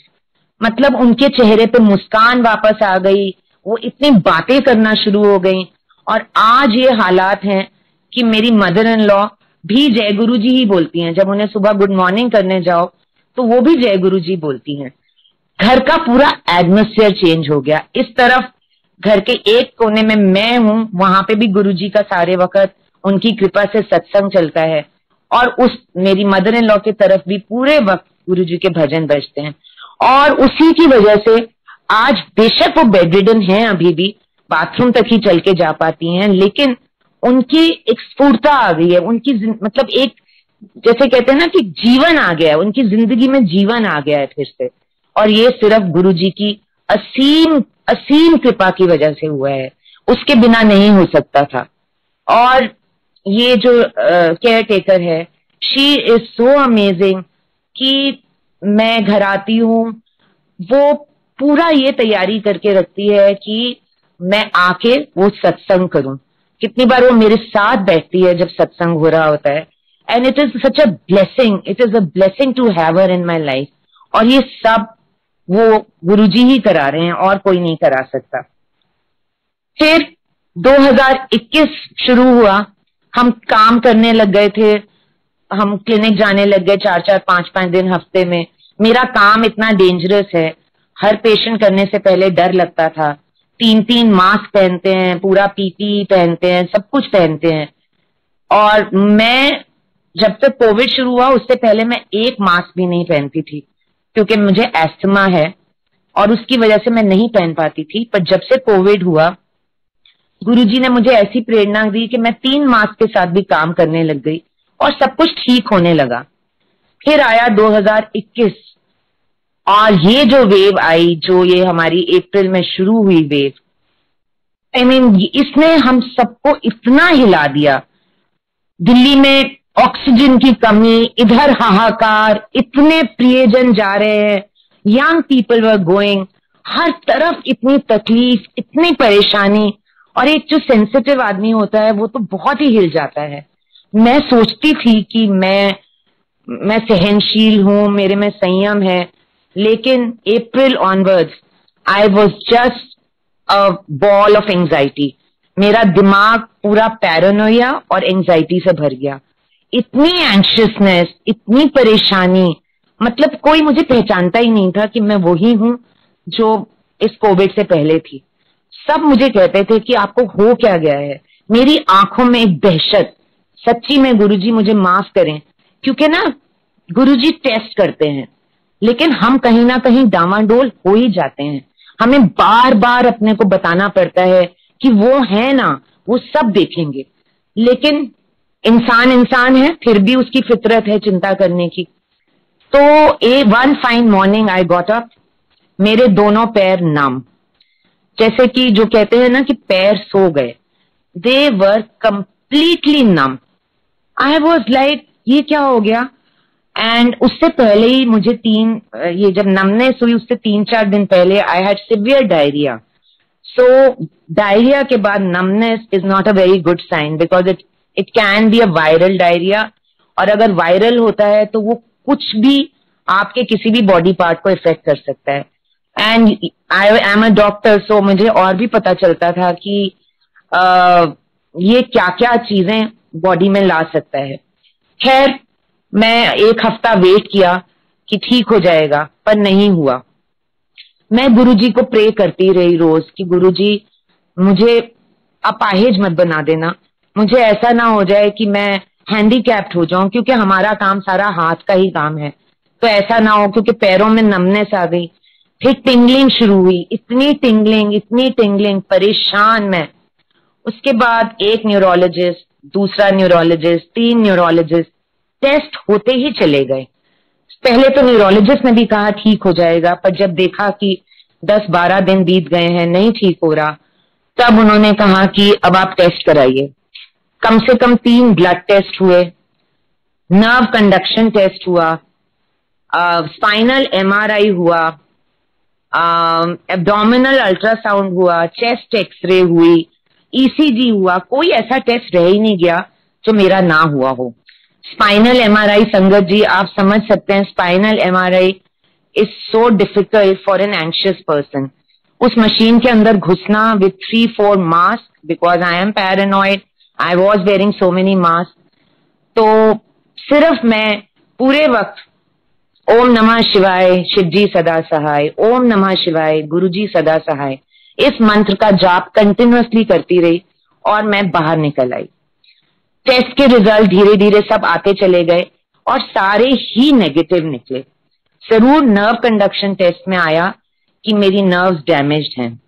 मतलब उनके चेहरे पे मुस्कान वापस आ गई, वो इतनी बातें करना शुरू हो गई। और आज ये हालात हैं कि मेरी मदर इन लॉ भी जय गुरु जी ही बोलती हैं। जब उन्हें सुबह गुड मॉर्निंग करने जाओ तो वो भी जय गुरु जी बोलती हैं। घर का पूरा एटमोस्फेयर चेंज हो गया। इस तरफ घर के एक कोने में मैं हूं, वहां पे भी गुरु जी का सारे वक्त उनकी कृपा से सत्संग चलता है, और उस मेरी मदर इन लॉ की तरफ भी पूरे वक्त गुरु जी के भजन बजते हैं। और उसी की वजह से आज बेशक वो बेडरिडन हैं, अभी भी बाथरूम तक ही चल के जा पाती हैं, लेकिन उनकी एक स्फूर्ता आ गई है। उनकी मतलब एक, जैसे कहते हैं ना कि जीवन आ गया है, उनकी जिंदगी में जीवन आ गया है फिर से। और ये सिर्फ गुरु जी की असीम असीम कृपा की वजह से हुआ है, उसके बिना नहीं हो सकता था। और ये जो केयर टेकर है, शी इज सो अमेजिंग कि मैं घर आती हूँ, वो पूरा ये तैयारी करके रखती है कि मैं आके वो सत्संग करूं। कितनी बार वो मेरे साथ बैठती है जब सत्संग हो रहा होता है। And it is such a blessing, it is a blessing to have her in my life. और ये सब वो गुरुजी ही करा रहे हैं, और कोई नहीं करा सकता। फिर 2021 शुरू हुआ, हम काम करने लग गए थे, हम क्लिनिक जाने लग गए 4-4, 5-5 दिन हफ्ते में। मेरा काम इतना डेंजरस है, हर पेशेंट करने से पहले डर लगता था। 3-3 मास्क पहनते हैं, पूरा पीपी पहनते हैं, सब कुछ पहनते हैं। और मैं जब तक कोविड शुरू हुआ उससे पहले मैं एक मास्क भी नहीं पहनती थी, क्योंकि मुझे एस्थमा है और उसकी वजह से मैं नहीं पहन पाती थी। पर जब से कोविड हुआ, गुरुजी ने मुझे ऐसी प्रेरणा दी कि मैं 3 मास्क के साथ भी काम करने लग गई और सब कुछ ठीक होने लगा। फिर आया 2021, और ये जो वेव आई, जो ये हमारी अप्रैल में शुरू हुई वेव, आई मीन इसने हम सबको इतना हिला दिया। दिल्ली में ऑक्सीजन की कमी, इधर हाहाकार, इतने प्रियजन जा रहे हैं, यंग पीपल वर गोइंग, हर तरफ इतनी तकलीफ, इतनी परेशानी। और एक जो सेंसिटिव आदमी होता है वो तो बहुत ही हिल जाता है। मैं सोचती थी कि मैं सहनशील हूं, मेरे में संयम है, लेकिन April onwards I was just a ball of anxiety. मेरा दिमाग पूरा पैरानोया और एंजाइटी से भर गया। इतनी एंशियसनेस, इतनी परेशानी, मतलब कोई मुझे पहचानता ही नहीं था कि मैं वही हूं जो इस कोविड से पहले थी। सब मुझे कहते थे कि आपको हो क्या गया है। मेरी आंखों में एक दहशत, सच्ची में गुरुजी मुझे माफ करें, क्योंकि ना गुरुजी टेस्ट करते हैं, लेकिन हम कहीं ना कहीं डामाडोल हो ही जाते हैं। हमें बार बार अपने को बताना पड़ता है कि वो है ना, वो सब देखेंगे, लेकिन इंसान इंसान है, फिर भी उसकी फितरत है चिंता करने की। तो one fine morning I got up, मेरे दोनों पैर नम, जैसे कि जो कहते हैं ना कि पैर सो गए, they were completely numb. I was like ये क्या हो गया। एंड उससे पहले ही मुझे ये जब नमनेस हुई उससे 3-4 दिन पहले I had severe diarrhoea. So diarrhoea के बाद numbness is not a very good sign, because it can be a viral diarrhoea, और अगर वायरल होता है तो वो कुछ भी आपके किसी भी बॉडी पार्ट को इफेक्ट कर सकता है। And I am a doctor, so मुझे और भी पता चलता था कि ये क्या क्या चीजें बॉडी में ला सकता है। खैर मैं 1 हफ्ता वेट किया कि ठीक हो जाएगा, पर नहीं हुआ। मैं गुरुजी को प्रे करती रही रोज कि गुरुजी मुझे अपाहिज मत बना देना, मुझे ऐसा ना हो जाए कि मैं हैंडीकैप्ड हो जाऊं, क्योंकि हमारा काम सारा हाथ का ही काम है। तो ऐसा ना हो, क्योंकि पैरों में नमनेस आ गई। फिर टिंगलिंग शुरू हुई, इतनी टिंगलिंग, परेशान मैं। उसके बाद एक न्यूरोलॉजिस्ट, दूसरा न्यूरोलॉजिस्ट, 3 न्यूरोलॉजिस्ट, टेस्ट होते ही चले गए। पहले तो न्यूरोलॉजिस्ट ने भी कहा ठीक हो जाएगा, पर जब देखा कि 10-12 दिन बीत गए हैं, नहीं ठीक हो रहा, तब उन्होंने कहा कि अब आप टेस्ट कराइए। कम से कम 3 ब्लड टेस्ट हुए, नर्व कंडक्शन टेस्ट हुआ, स्पाइनल एमआरआई हुआ, एब्डोमिनल अल्ट्रासाउंड हुआ, चेस्ट एक्सरे हुई, ईसीजी हुआ। कोई ऐसा टेस्ट रह ही नहीं गया जो मेरा ना हुआ हो। स्पाइनल एमआरआई, संगत जी आप समझ सकते हैं, spinal MRI is so difficult for an anxious person. उस मशीन के अंदर घुसना with 3-4 mask, because I am paranoid, I was wearing so many mask. तो सिर्फ मैं पूरे वक्त ओम नमः शिवाय, शिवजी सदा सहाय, ओम नमः शिवाय, गुरुजी सदा सहाय, इस मंत्र का जाप कंटिन्यूअसली करती रही और मैं बाहर निकल आई। टेस्ट के रिजल्ट धीरे धीरे सब आते चले गए और सारे ही नेगेटिव निकले। जरूर नर्व कंडक्शन टेस्ट में आया कि मेरी नर्व्स डैमेज्ड हैं।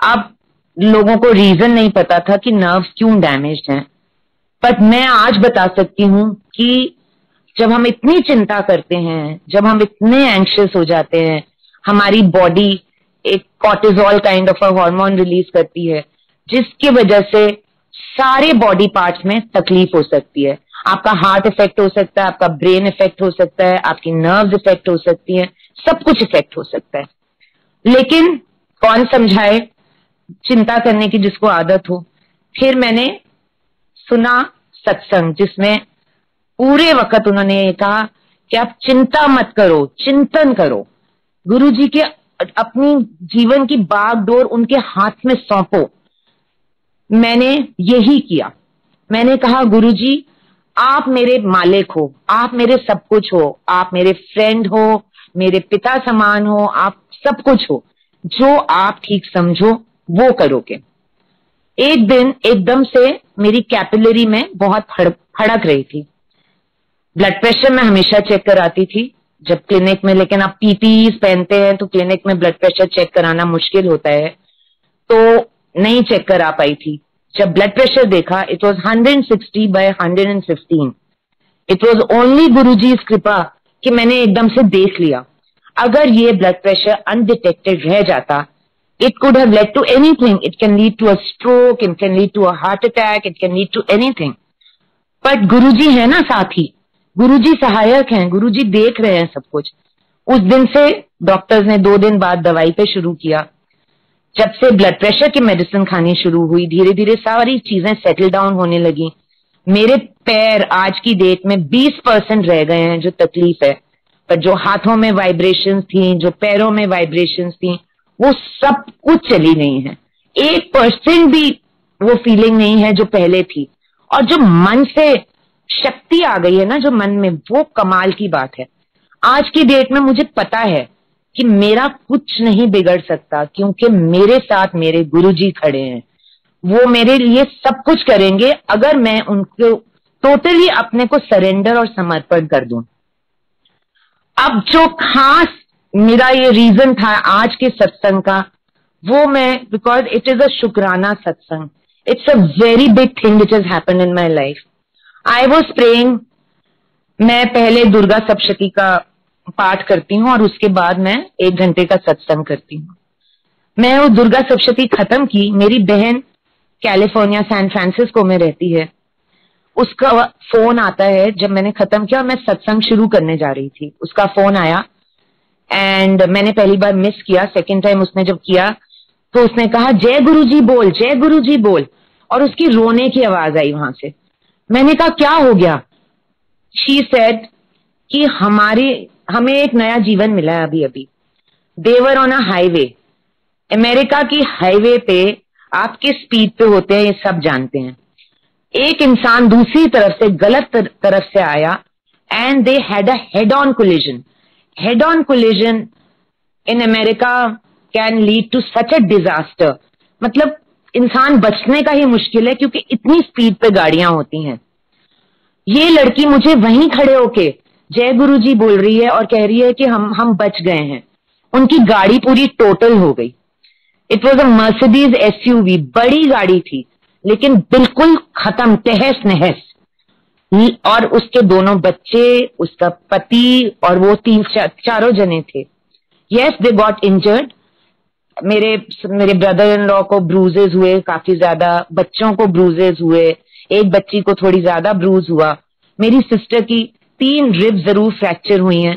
अब लोगों को रीजन नहीं पता था कि नर्व्स क्यों डैमेज्ड हैं, पर मैं आज बता सकती हूं कि जब हम इतनी चिंता करते हैं, जब हम इतने एंग्शियस हो जाते हैं, हमारी बॉडी एक cortisol kind of a hormone release करती है, जिसकी वजह से सारे बॉडी पार्ट्स में तकलीफ हो सकती है। आपका हार्ट इफेक्ट हो सकता है, आपका ब्रेन इफेक्ट हो सकता है, आपकी नर्व्स इफेक्ट हो सकती हैं, सब कुछ इफेक्ट हो सकता है। लेकिन कौन समझाए चिंता करने की जिसको आदत हो। फिर मैंने सुना सत्संग, जिसमें पूरे वक्त उन्होंने ये कहा कि आप चिंता मत करो, चिंतन करो, गुरुजी के अपनी जीवन की बागडोर उनके हाथ में सौंपो। मैंने यही किया। मैंने कहा गुरुजी आप मेरे मालिक हो, आप मेरे सब कुछ हो, आप मेरे फ्रेंड हो, मेरे पिता समान हो, आप सब कुछ हो, जो आप ठीक समझो वो करोगे। एक दिन एकदम से मेरी कैपिलरी में बहुत फड़क रही थी। ब्लड प्रेशर मैं हमेशा चेक कराती थी जब क्लिनिक में, लेकिन आप पीपीई पहनते हैं तो क्लिनिक में ब्लड प्रेशर चेक कराना मुश्किल होता है, तो नहीं चेक करा पाई थी। जब ब्लड प्रेशर देखा, it was 160/115। It was only Guruji's कृपा कि मैंने एकदम से देख लिया। अगर ये ब्लड प्रेशर अनडिटेक्टेड रह जाता, it could have led to anything. It can lead to a stroke, it can lead to a heart attack, it can lead to anything. But गुरुजी है ना साथी, गुरुजी सहायक हैं, गुरुजी देख रहे हैं सब कुछ। उस दिन से डॉक्टर्स ने 2 दिन बाद दवाई पे शुरू किया। जब से ब्लड प्रेशर की मेडिसिन खानी शुरू हुई, धीरे धीरे सारी चीजें सेटल डाउन होने लगी। मेरे पैर आज की डेट में 20% रह गए हैं जो तकलीफ है, पर जो हाथों में वाइब्रेशंस थी, जो पैरों में वाइब्रेशंस थी, वो सब कुछ चली गई है। 1% भी वो फीलिंग नहीं है जो पहले थी। और जो मन से शक्ति आ गई है ना, जो मन में, वो कमाल की बात है। आज की डेट में मुझे पता है कि मेरा कुछ नहीं बिगड़ सकता, क्योंकि मेरे साथ मेरे गुरुजी खड़े हैं। वो मेरे लिए सब कुछ करेंगे अगर मैं उनको टोटली अपने को सरेंडर और समर्पण कर दूं। अब जो खास मेरा ये रीजन था आज के सत्संग का, वो मैं, बिकॉज इट इज अ शुक्राना सत्संग, it's a very big thing which has happened in my life. I was praying, मैं पहले दुर्गा सप्तशती का पाठ करती हूँ और उसके बाद मैं 1 घंटे का सत्संग करती हूँ। मैं वो दुर्गा सप्तशती खत्म की, मेरी बहन कैलिफोर्निया सैन फ्रांसिस्को में रहती है, उसका फोन आता है जब मैंने खत्म किया और मैं सत्संग शुरू करने जा रही थी। उसका फोन आया एंड मैंने पहली बार मिस किया। सेकेंड टाइम उसने जब किया तो उसने कहा जय गुरुजी बोल, जय गुरुजी बोल, और उसकी रोने की आवाज आई वहां से। मैंने कहा क्या हो गया? शी सेड कि हमें एक नया जीवन मिला है अभी अभी। देवर ऑन अ हाईवे, अमेरिका की हाईवे पे आप किस स्पीड पे होते हैं ये सब जानते हैं। एक इंसान दूसरी तरफ से गलत तरफ से आया and they had a head on collision. Head on collision in America can lead to such a disaster. मतलब इंसान बचने का ही मुश्किल है क्योंकि इतनी स्पीड पे गाड़ियां होती हैं। ये लड़की मुझे वहीं खड़े होके जय गुरुजी बोल रही है और कह रही है कि हम बच गए हैं। उनकी गाड़ी पूरी टोटल हो गई। It was a Mercedes SUV, बड़ी गाड़ी थी। लेकिन बिल्कुल खत्म, तहस नहस। और उसके दोनों बच्चे, उसका पति और वो चारों जने थे। Yes, they got injured. मेरे ब्रदर इन लॉ को ब्रूजेस हुए काफी ज्यादा, बच्चों को ब्रूजेस हुए, एक बच्ची को थोड़ी ज्यादा ब्रूज हुआ। मेरी सिस्टर की 3 रिब्स जरूर फ्रैक्चर हुई हैं,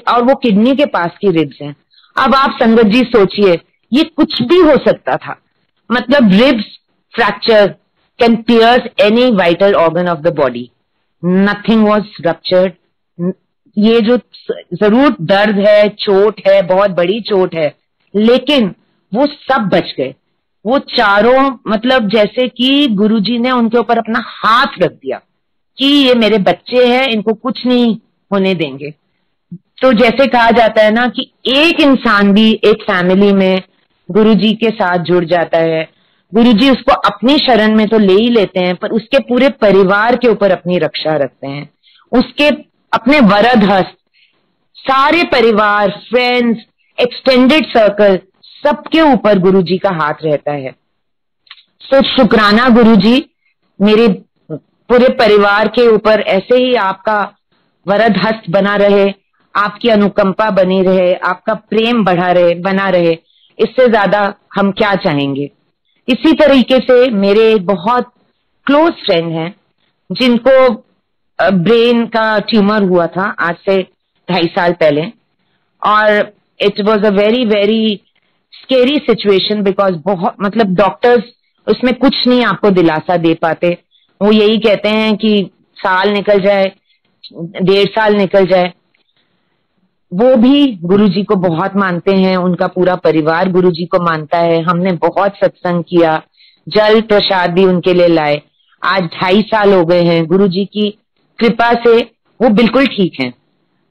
और वो किडनी के पास की रिब्स हैं। अब आप संगत जी सोचिए, ये कुछ भी हो सकता था। मतलब ribs fracture can pierce any vital organ of the body. Nothing was ruptured. ये जो जरूर दर्द है, चोट है, बहुत बड़ी चोट है, लेकिन वो सब बच गए। वो चारों, मतलब जैसे कि गुरुजी ने उनके ऊपर अपना हाथ रख दिया कि ये मेरे बच्चे हैं, इनको कुछ नहीं होने देंगे। तो जैसे कहा जाता है ना कि एक इंसान भी एक फैमिली में गुरुजी के साथ जुड़ जाता है, गुरुजी उसको अपनी शरण में तो ले ही लेते हैं, पर उसके पूरे परिवार के ऊपर अपनी रक्षा रखते हैं। उसके अपने वरद हस्त, सारे परिवार, फ्रेंड्स, एक्सटेंडेड सर्कल, सबके ऊपर गुरुजी का हाथ रहता है। तो शुक्राना गुरुजी, मेरे पूरे परिवार के ऊपर ऐसे ही आपका वरद हस्त बना रहे, आपकी अनुकंपा बनी रहे, आपका प्रेम बना रहे। इससे ज्यादा हम क्या चाहेंगे। इसी तरीके से मेरे बहुत क्लोज फ्रेंड हैं जिनको ब्रेन का ट्यूमर हुआ था आज से 2.5 साल पहले, और it was a very very scary situation, because बहुत, मतलब डॉक्टर्स उसमें कुछ नहीं आपको दिलासा दे पाते। वो यही कहते हैं कि साल निकल जाए, 1.5 साल निकल जाए। वो भी गुरुजी को बहुत मानते हैं, उनका पूरा परिवार गुरुजी को मानता है। हमने बहुत सत्संग किया, जल प्रसाद भी उनके लिए लाए। आज 2.5 साल हो गए हैं। गुरुजी की कृपा से वो बिल्कुल ठीक हैं।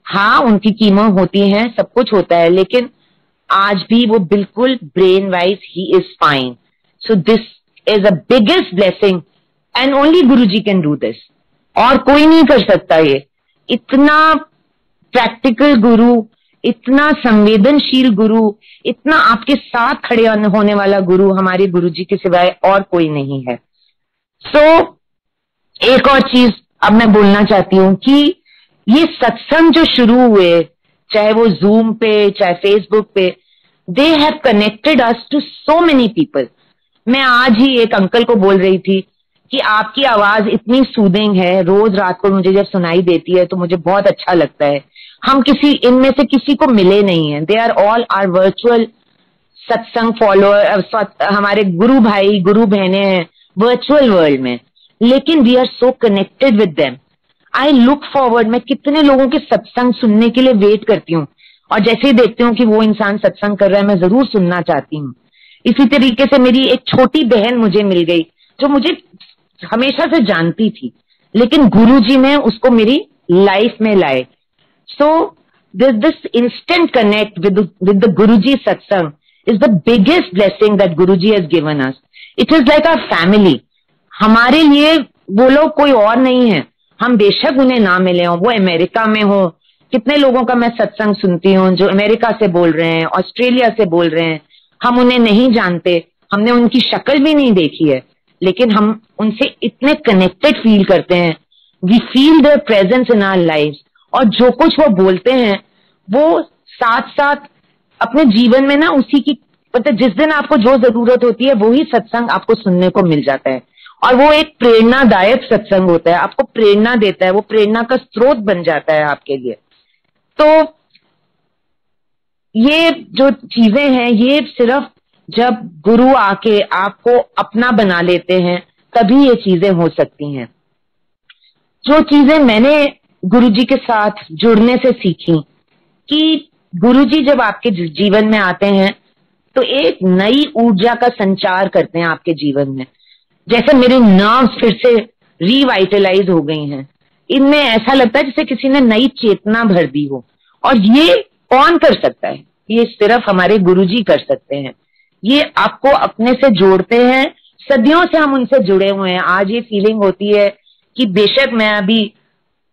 हाँ, उनकी कीमो होती है, सब कुछ होता है, लेकिन आज भी वो बिल्कुल brain wise he is fine. So this is a biggest blessing and only Guruji can do this, और कोई नहीं कर सकता ये। इतना प्रैक्टिकल गुरु, इतना संवेदनशील गुरु, इतना आपके साथ खड़े होने वाला गुरु हमारे गुरुजी के सिवाय और कोई नहीं है। सो एक और चीज अब मैं बोलना चाहती हूँ कि ये सत्संग जो शुरू हुए, चाहे वो जूम पे, चाहे फेसबुक पे, they have connected us to so many people. मैं आज ही एक अंकल को बोल रही थी कि आपकी आवाज इतनी सूदिंग है, रोज रात को मुझे जब सुनाई देती है तो मुझे बहुत अच्छा लगता है। हम इनमें से किसी को मिले नहीं हैं। They are all are virtual satsang follower, हमारे गुरु भाई गुरु बहनें हैं वर्चुअल वर्ल्ड में, लेकिन we are so connected with them. I look forward, मैं कितने लोगों के सत्संग सुनने के लिए वेट करती हूँ, और जैसे ही देखती हूँ कि वो इंसान सत्संग कर रहा है, मैं जरूर सुनना चाहती हूँ। इसी तरीके से मेरी एक छोटी बहन मुझे मिल गई जो मुझे हमेशा से जानती थी, लेकिन गुरुजी ने उसको मेरी लाइफ में लाए। So this instant connect with the Guruji satsang is the biggest blessing that Guruji has given us. It is like our family. हमारे लिए वो लोग कोई और नहीं है। हम बेशक उन्हें ना मिले हों, वो अमेरिका में हो, कितने लोगों का मैं सत्संग सुनती हूँ जो अमेरिका से बोल रहे हैं, ऑस्ट्रेलिया से बोल रहे हैं, हम उन्हें नहीं जानते, हमने उनकी शक्ल भी नहीं देखी है, लेकिन हम उनसे इतने कनेक्टेड फील करते हैं। We feel their presence in our lives, और जो कुछ वो बोलते हैं वो साथ साथ अपने जीवन में ना उसी की, मतलब जिस दिन आपको जो जरूरत होती है वही सत्संग आपको सुनने को मिल जाता है, और वो एक प्रेरणादायक सत्संग होता है, आपको प्रेरणा देता है, वो प्रेरणा का स्रोत बन जाता है आपके लिए। तो ये जो चीजें हैं, ये सिर्फ जब गुरु आके आपको अपना बना लेते हैं तभी ये चीजें हो सकती हैं। जो चीजें मैंने गुरुजी के साथ जुड़ने से सीखी कि गुरुजी जब आपके जीवन में आते हैं तो एक नई ऊर्जा का संचार करते हैं आपके जीवन में। जैसे मेरे नर्व्स फिर से रिवाइटलाइज हो गई हैं, इनमें ऐसा लगता है जैसे किसी ने नई चेतना भर दी हो। और ये कौन कर सकता है? ये सिर्फ हमारे गुरुजी कर सकते हैं। ये आपको अपने से जोड़ते हैं, सदियों से हम उनसे जुड़े हुए हैं। आज ये फीलिंग होती है कि बेशक मैं अभी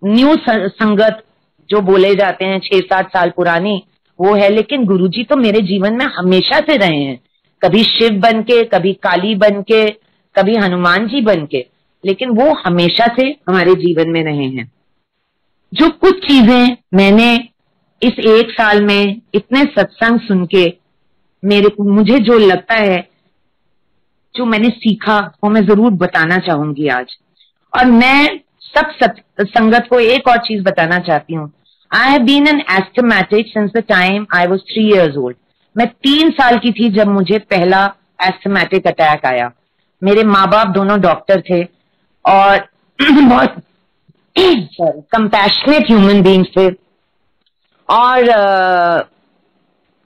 न्यू संगत जो बोले जाते हैं 6-7 साल पुरानी वो है, लेकिन गुरुजी तो मेरे जीवन में हमेशा से रहे हैं। कभी शिव बन के, कभी काली बन के, कभी हनुमान जी बन के, लेकिन वो हमेशा से हमारे जीवन में रहे हैं। जो कुछ चीजें मैंने इस 1 साल में इतने सत्संग सुन के मुझे जो लगता है, जो मैंने सीखा, वो मैं जरूर बताना चाहूंगी आज। और मैं सब संगत को एक और चीज बताना चाहती हूँ। I have been an asthmatic since the time I was 3 years old। मैं 3 साल की थी जब मुझे पहला एस्थमेटिक अटैक आया। मेरे माँ बाप दोनों डॉक्टर थे और बहुत कंपैशनेट ह्यूमन बीइंग्स थे। और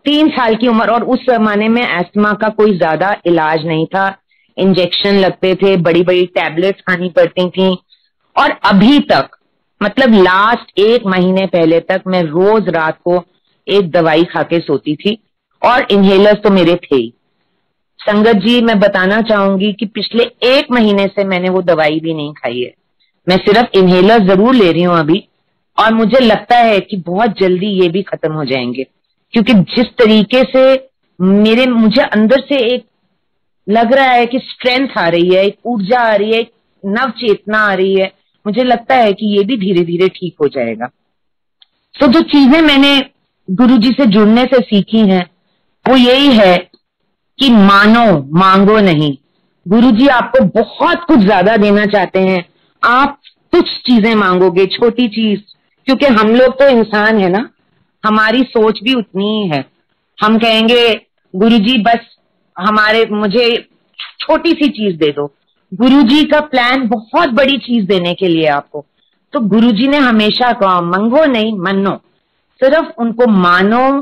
3 साल की उम्र, और उस जमाने में एस्थमा का कोई ज्यादा इलाज नहीं था। इंजेक्शन लगते थे, बड़ी बड़ी टैबलेट्स खानी पड़ती थी। और अभी तक, मतलब लास्ट 1 महीने पहले तक मैं रोज रात को एक दवाई खा के सोती थी, और इनहेलर्स तो मेरे थे ही। संगत जी, मैं बताना चाहूंगी कि पिछले 1 महीने से मैंने वो दवाई भी नहीं खाई है। मैं सिर्फ इनहेलर जरूर ले रही हूं अभी, और मुझे लगता है कि बहुत जल्दी ये भी खत्म हो जाएंगे, क्योंकि जिस तरीके से मुझे अंदर से एक लग रहा है कि स्ट्रेंथ आ रही है, एक ऊर्जा आ रही है, एक नव चेतना आ रही है। मुझे लगता है कि ये भी धीरे धीरे ठीक हो जाएगा। तो जो चीजें मैंने गुरुजी से जुड़ने से सीखी हैं, वो यही है कि मानो, मांगो नहीं। गुरुजी आपको बहुत कुछ ज्यादा देना चाहते हैं। आप कुछ चीजें मांगोगे, छोटी चीज, क्योंकि हम लोग तो इंसान है ना, हमारी सोच भी उतनी ही है। हम कहेंगे गुरुजी बस मुझे छोटी सी चीज दे दो। गुरुजी का प्लान बहुत बड़ी चीज देने के लिए आपको। तो गुरुजी ने हमेशा कहा, मंगो नहीं, मनो। सिर्फ उनको मानो,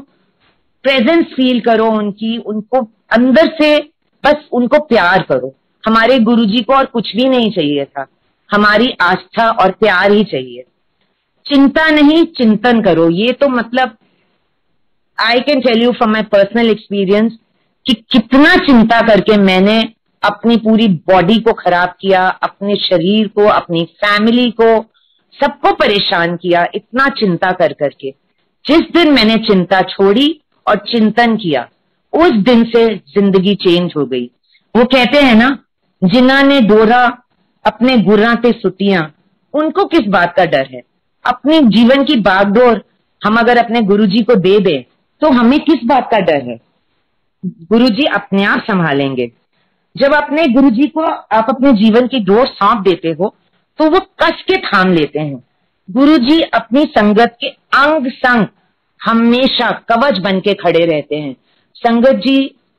प्रेजेंस फील करो उनकी, उनको अंदर से बस उनको प्यार करो। हमारे गुरुजी को और कुछ भी नहीं चाहिए था, हमारी आस्था और प्यार ही चाहिए। चिंता नहीं, चिंतन करो। ये तो मतलब I can tell you from my personal experience कि कितना चिंता करके मैंने अपनी पूरी बॉडी को खराब किया, अपने शरीर को, अपनी फैमिली को, सबको परेशान किया, इतना चिंता कर करके। जिस दिन मैंने चिंता छोड़ी और चिंतन किया, उस दिन से जिंदगी चेंज हो गई। वो कहते हैं ना, जिन्होंने डोरा अपने गुर्रा ते सुतियां, उनको किस बात का डर है। अपने जीवन की बागडोर हम अगर अपने गुरुजी को दे दें तो हमें किस बात का डर है। गुरुजी अपने आप संभालेंगे। जब अपने गुरुजी को आप अपने जीवन की डोर सौंप देते हो तो वो कस के थाम लेते हैं। गुरुजी अपनी संगत के अंग संग हमेशा कवच बन के खड़े रहते हैं। संगत जी,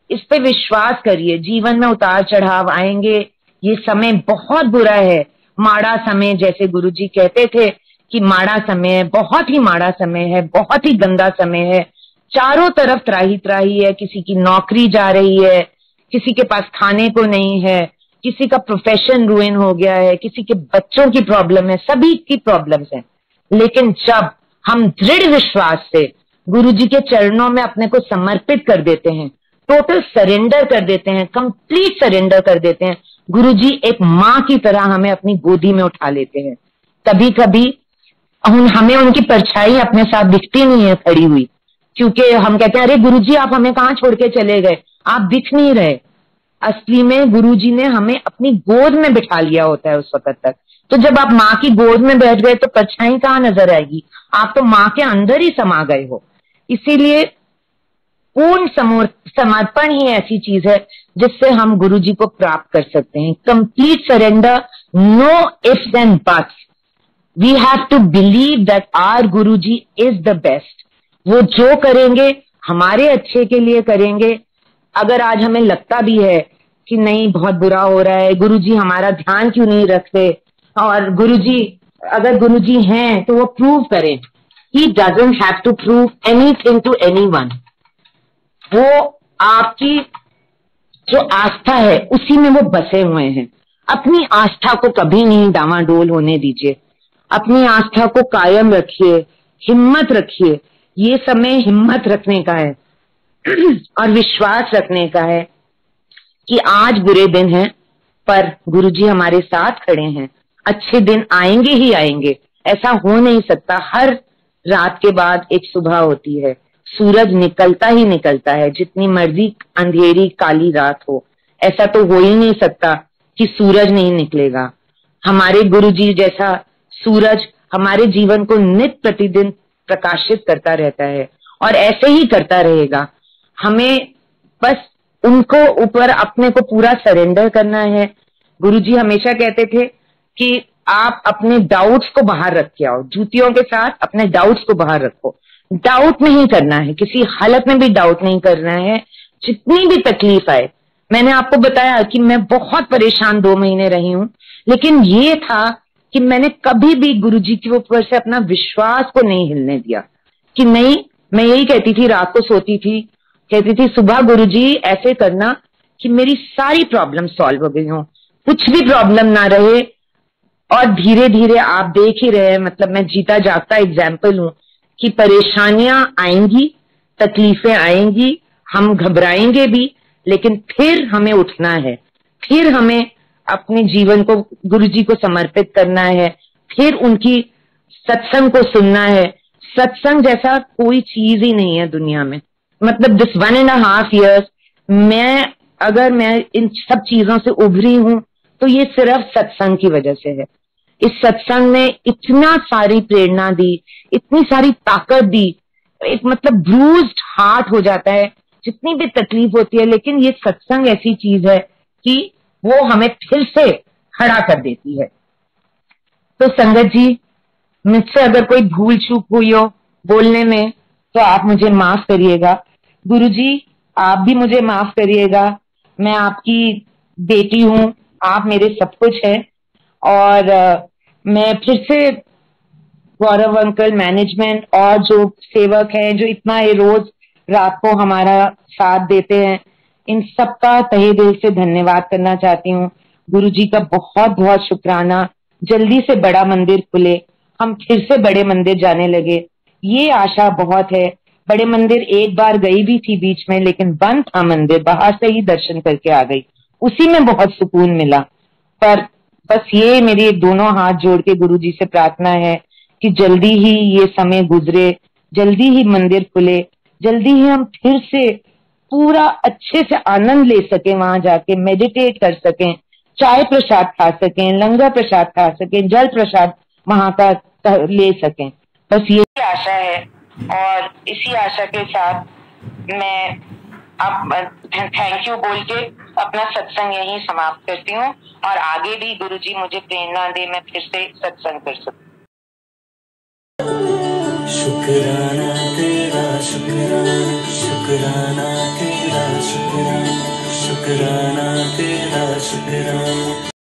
इस पे विश्वास करिए। जीवन में उतार चढ़ाव आएंगे, ये समय बहुत बुरा है, माड़ा समय, जैसे गुरुजी कहते थे कि माड़ा समय है, बहुत ही माड़ा समय है, बहुत ही गंदा समय है। चारों तरफ त्राही त्राही है, किसी की नौकरी जा रही है, किसी के पास खाने को नहीं है, किसी का प्रोफेशन रुइन हो गया है, किसी के बच्चों की प्रॉब्लम है, सभी की प्रॉब्लम्स हैं। लेकिन जब हम दृढ़ विश्वास से गुरुजी के चरणों में अपने को समर्पित कर देते हैं, टोटल सरेंडर कर देते हैं, कंप्लीट सरेंडर कर देते हैं, गुरुजी एक माँ की तरह हमें अपनी गोदी में उठा लेते हैं। कभी कभी हमें उनकी परछाई अपने साथ दिखती नहीं है खड़ी हुई, क्योंकि हम कहते हैं, अरे गुरुजी आप हमें कहाँ छोड़ के चले गए, आप दिख नहीं रहे। असली में गुरुजी ने हमें अपनी गोद में बिठा लिया होता है उस वक्त तक। तो जब आप माँ की गोद में बैठ गए तो परछाई कहाँ नजर आएगी, आप तो माँ के अंदर ही समा गए हो। इसीलिए पूर्ण समर्पण ही ऐसी चीज है जिससे हम गुरुजी को प्राप्त कर सकते हैं। Complete surrender, no ifs and buts. We have to believe that our guruji is the best. वो जो करेंगे हमारे अच्छे के लिए करेंगे। अगर आज हमें लगता भी है कि नहीं बहुत बुरा हो रहा है, गुरुजी हमारा ध्यान क्यों नहीं रखते, और गुरुजी अगर गुरुजी हैं तो वो प्रूव करें। He doesn't have to prove anything to anyone। वो आपकी जो आस्था है उसी में वो बसे हुए हैं। अपनी आस्था को कभी नहीं डामाडोल होने दीजिए, अपनी आस्था को कायम रखिए, हिम्मत रखिए। ये समय हिम्मत रखने का है और विश्वास रखने का है कि आज बुरे दिन हैं पर गुरुजी हमारे साथ खड़े हैं। अच्छे दिन आएंगे ही आएंगे, ऐसा हो नहीं सकता। हर रात के बाद एक सुबह होती है, सूरज निकलता ही निकलता है, जितनी मर्जी अंधेरी काली रात हो। ऐसा तो हो ही नहीं सकता कि सूरज नहीं निकलेगा। हमारे गुरुजी जैसा सूरज हमारे जीवन को नित्य प्रतिदिन प्रकाशित करता रहता है और ऐसे ही करता रहेगा। हमें बस उनको ऊपर अपने को पूरा सरेंडर करना है। गुरुजी हमेशा कहते थे कि आप अपने डाउट्स को बाहर रख के आओ, जूतियों के साथ अपने डाउट्स को बाहर रखो। डाउट नहीं करना है, किसी हालत में भी डाउट नहीं करना है, जितनी भी तकलीफ आए। मैंने आपको बताया कि मैं बहुत परेशान 2 महीने रही हूं, लेकिन ये था कि मैंने कभी भी गुरुजी के ऊपर से अपना विश्वास को नहीं हिलने दिया। कि नहीं, मैं यही कहती थी, रात को सोती थी, कहती थी सुबह गुरुजी ऐसे करना कि मेरी सारी प्रॉब्लम सॉल्व हो गई हो, कुछ भी प्रॉब्लम ना रहे। और धीरे धीरे आप देख ही रहे हैं, मतलब मैं जीता जागता एग्जाम्पल हूं कि परेशानियां आएंगी, तकलीफें आएंगी, हम घबराएंगे भी, लेकिन फिर हमें उठना है, फिर हमें अपने जीवन को गुरुजी को समर्पित करना है, फिर उनकी सत्संग को सुनना है। सत्संग जैसा कोई चीज ही नहीं है दुनिया में। मतलब दिस 1.5 years अगर मैं इन सब चीजों से उभरी हूं तो ये सिर्फ सत्संग की वजह से है। इस सत्संग ने इतना सारी प्रेरणा दी, इतनी सारी ताकत दी। एक मतलब ब्रूज्ड हार्ट हो जाता है जितनी भी तकलीफ होती है, लेकिन ये सत्संग ऐसी चीज है कि वो हमें फिर से खड़ा कर देती है। तो संगत जी, मुझसे अगर कोई भूल चूक हुई हो बोलने में तो आप मुझे माफ करिएगा। गुरुजी आप भी मुझे माफ करिएगा। मैं आपकी बेटी हूं, आप मेरे सब कुछ है। और मैं फिर से गौरव अंकल, मैनेजमेंट और जो सेवक हैं जो इतना ये रोज रात को हमारा साथ देते हैं, इन सबका तहे दिल से धन्यवाद करना चाहती हूँ। गुरुजी का बहुत बहुत शुक्राना। जल्दी से बड़ा मंदिर खुले, हम फिर से बड़े मंदिर जाने लगे, ये आशा बहुत है। बड़े मंदिर एक बार गई भी थी बीच में, लेकिन बंद था मंदिर, बाहर से ही दर्शन करके आ गई, उसी में बहुत सुकून मिला। पर बस ये मेरी दोनों हाथ जोड़ के गुरुजी से प्रार्थना है कि जल्दी ही ये समय गुजरे, जल्दी ही मंदिर खुले, जल्दी ही हम फिर से पूरा अच्छे से आनंद ले सकें, वहां जाके मेडिटेट कर सकें, चाय प्रसाद खा सकें, लंगर प्रसाद खा सकें, जल प्रसाद वहां का ले सकें। बस ये आशा है और इसी आशा के साथ मैं अब थैंक यू बोल के अपना सत्संग यहीं समाप्त करती हूँ। और आगे भी गुरुजी मुझे प्रेरणा दे, मैं फिर से सत्संग कर सकूं। शुक्राना तेरा शुक्राना, शुक्राना तेरा शुक्राना, शुक्राना तेरा शुक्राना।